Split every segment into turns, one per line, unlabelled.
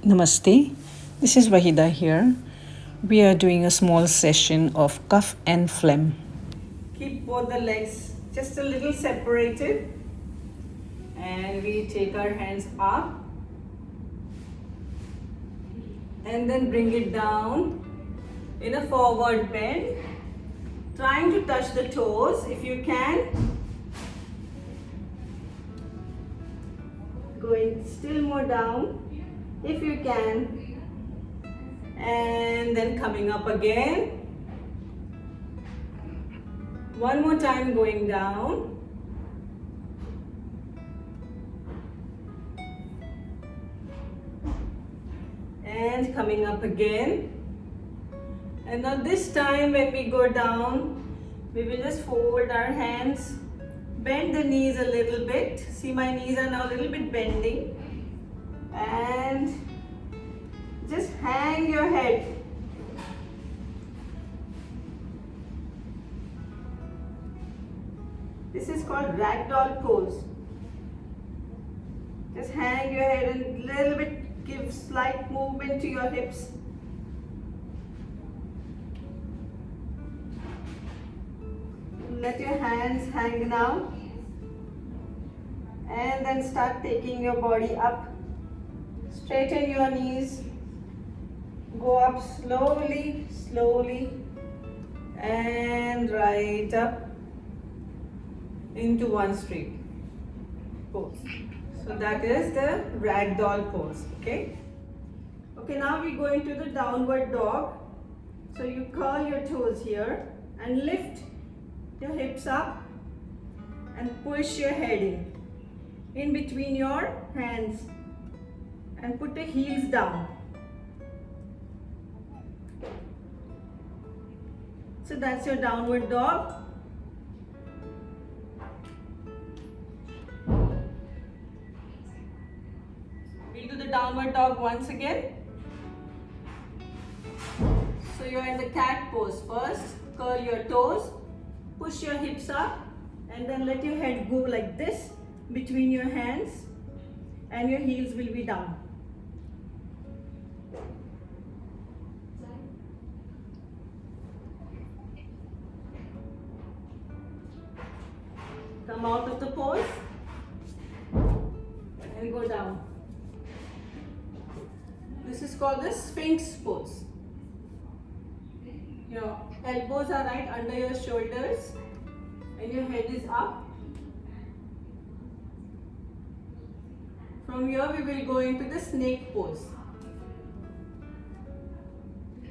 Namaste, this is Wahida here. We are doing a small session of cough and phlegm. Keep both the legs just a little separated and we take our hands up and then bring it down in a forward bend, trying to touch the toes if you can. Going still more down if you can, and then coming up again. One more time, going down. And coming up again. And now this time when we go down, we will just fold our hands, bend the knees a little bit. See, my knees are now a little bit bending. And just hang your head. This is called ragdoll pose. Just hang your head and a little bit, give slight movement to your hips. Let your hands hang now. And then start taking your body up. Straighten your knees. Go up slowly, slowly. And right up into one straight pose. So that is the ragdoll pose, okay? Okay, now we go into the downward dog. So you curl your toes here and lift your hips up and push your head in between your hands and put the heels down. So that's your downward dog. We'll do the downward dog once again. So you're in the cat pose first. Curl your toes, push your hips up, and then let your head go like this between your hands, and your heels will be down. Come out of the pose and go down. This is called the Sphinx pose. Your elbows are right under your shoulders and your head is up. From here we will go into the snake pose.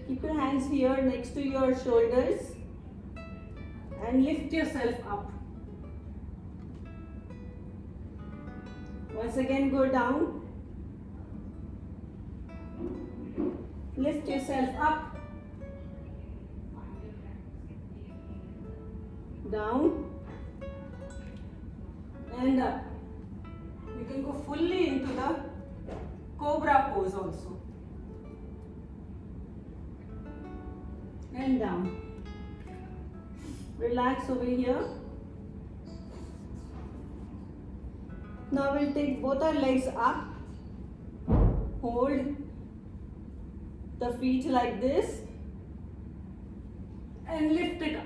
Keep your hands here next to your shoulders and lift yourself up. Once again, go down. Lift yourself up. Down and up. You can go fully into the cobra pose also. And down. Relax over here. Now we'll take both our legs up. Hold the feet like this and lift it up.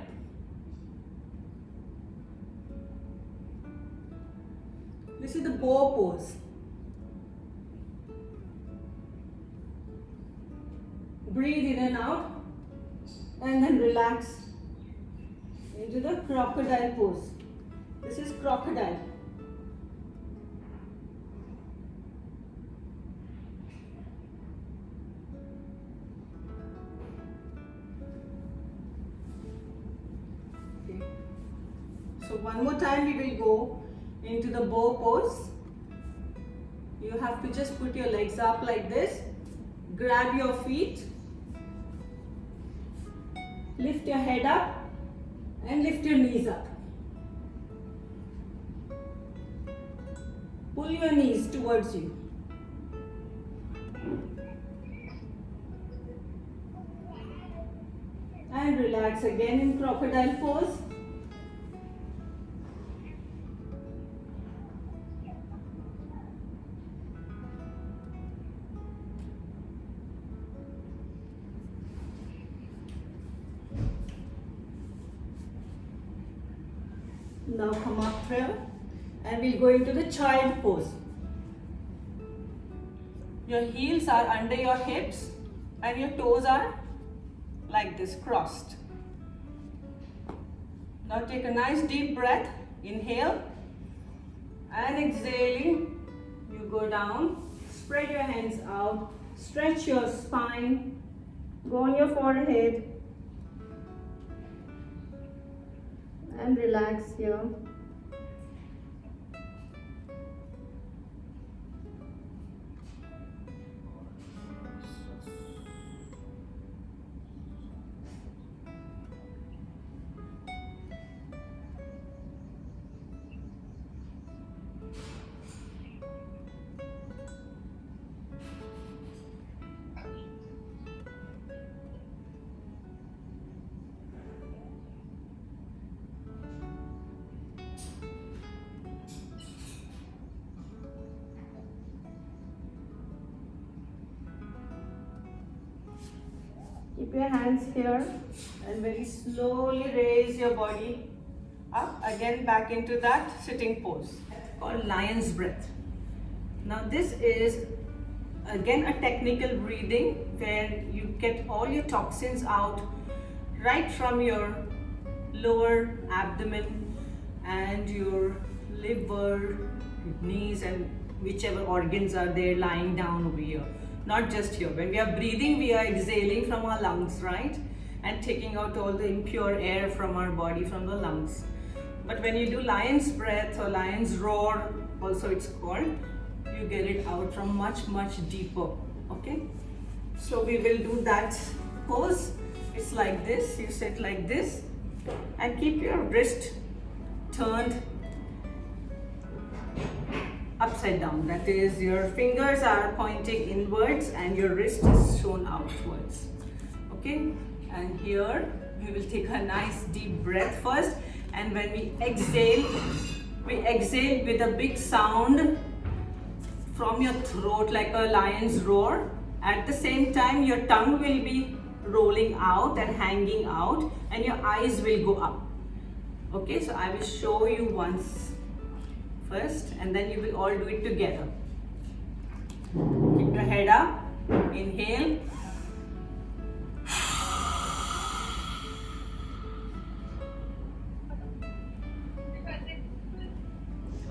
This is the bow pose. Breathe in and out and then relax into the crocodile pose. This is crocodile. Okay. So one more time we will go into the bow pose. You have to just put your legs up like this. Grab your feet. Lift your head up and lift your knees up. Pull your knees towards you. And relax again in crocodile pose. now come up here and we'll go into the child pose. Your heels are under your hips and your toes are like this, crossed. Now take a nice deep breath. Inhale and exhaling, you go down. Spread your hands out. Stretch your spine. Go on your forehead. And relax here. Keep your hands here and very slowly raise your body up again back into that sitting pose called lion's breath. Now this is again a technical breathing where you get all your toxins out right from your lower abdomen and your liver, kidneys and whichever organs are there lying down over here. Not just here. When we are breathing, we are exhaling from our lungs, right? And taking out all the impure air from our body, from the lungs. But when you do lion's breath or lion's roar, also it's called, you get it out from much, much deeper, okay? So we will do that pose. It's like this, you sit like this and keep your wrist turned upside down. That is, your fingers are pointing inwards and your wrist is shown outwards. Okay, and here we will take a nice deep breath first, and when we exhale with a big sound from your throat like a lion's roar. At the same time, your tongue will be rolling out and hanging out and your eyes will go up. Okay, so I will show you once first and then you will all do it together. Keep your head up. Inhale.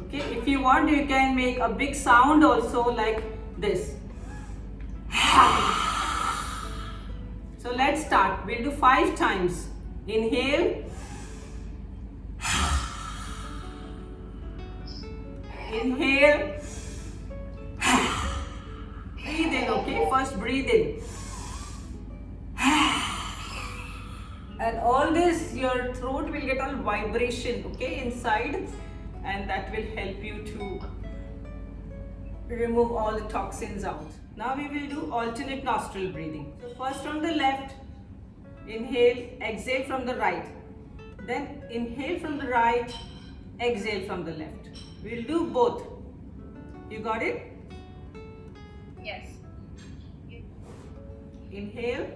Okay, if you want, you can make a big sound also like this. So let's start. We'll do 5 times. Inhale. Inhale. Breathe in, okay? First breathe in. And all this, your throat will get all vibration, okay, inside, and that will help you to remove all the toxins out. Now we will do alternate nostril breathing. So first from the left, inhale, exhale from the right. Then inhale from the right, exhale from the left. We'll do both. You got it?
Yes.
Inhale.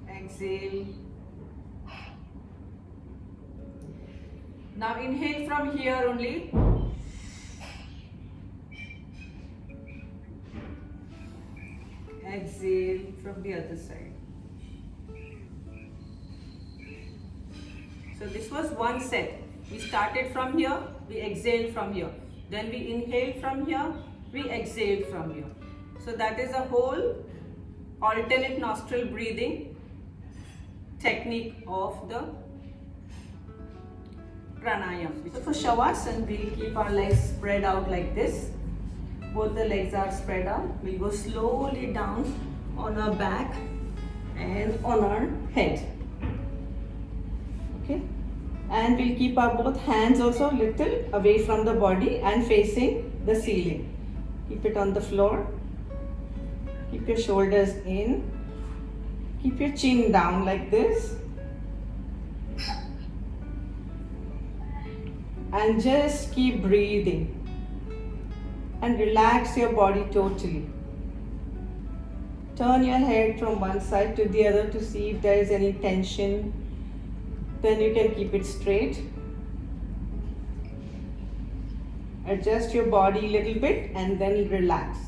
Exhale. Now inhale from here only. Exhale from the other side. So this was one set. We started from here, we exhaled from here. Then we inhaled from here, we exhaled from here. So that is a whole alternate nostril breathing technique of the pranayama. So for Shavasana, we'll keep our legs spread out like this. Both the legs are spread out. We'll go slowly down on our back and on our head. Okay, and we'll keep our both hands also little away from the body and facing the ceiling. Keep it on the floor. Keep your shoulders in. Keep your chin down like this. And just keep breathing. And relax your body totally. Turn your head from one side to the other to see if there is any tension. Then you can keep it straight. Adjust your body a little bit and then relax.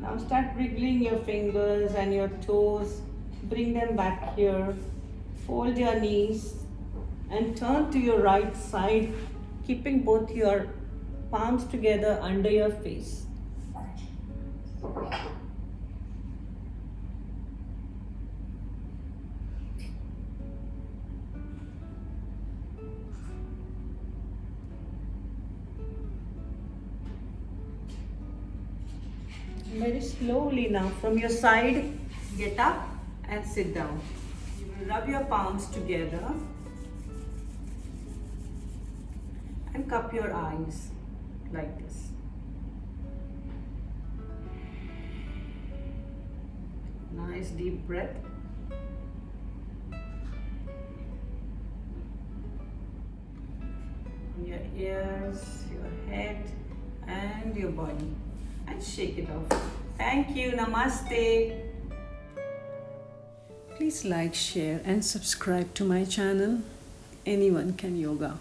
Now start wriggling your fingers and your toes. Bring them back here. Fold your knees and turn to your right side, keeping both your palms together under your face. Very slowly now from your side, get up and sit down. You will rub your palms together and cup your eyes like this. Nice deep breath. Your ears, your head and your body. And shake it off. Thank you. Namaste. Please like, share and subscribe to my channel. Anyone can yoga.